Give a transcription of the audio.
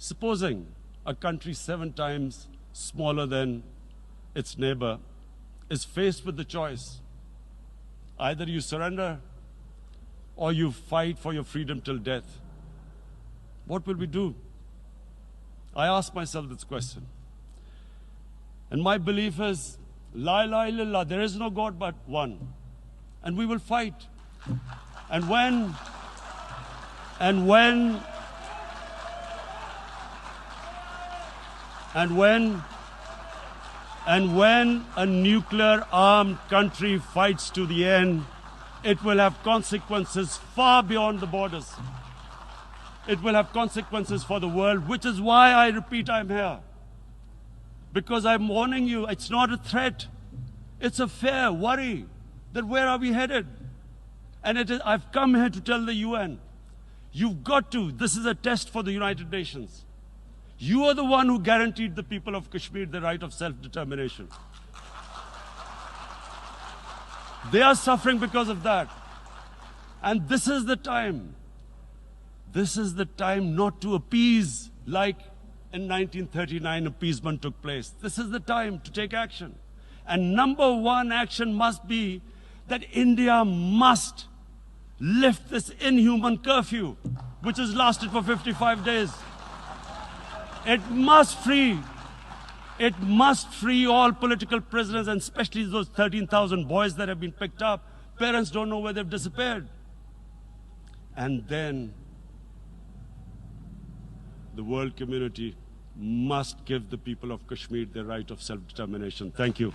Supposing a country 7 times smaller than its neighbor is faced with the choice. Either you surrender or you fight for your freedom till death. What will we do? I ask myself this question. And my belief is, La ilaha illallah, there is no God but one. And we will fight. And when a nuclear armed country fights to the end, it will have consequences far beyond the borders. It will have consequences for the world, which is why I repeat I'm here. Because I'm warning you, it's not a threat. It's a fair worry that where are we headed? And I've come here to tell the UN, you've got to, this is a test for the United Nations. You are the one who guaranteed the people of Kashmir the right of self-determination. They are suffering because of that. And this is the time. This is the time not to appease like in 1939 appeasement took place. This is the time to take action. And number one action must be that India must lift this inhuman curfew, which has lasted for 55 days. It must free all political prisoners, and especially those 13,000 boys that have been picked up. Parents don't know where they've disappeared. And then the world community must give the people of Kashmir their right of self-determination. Thank you.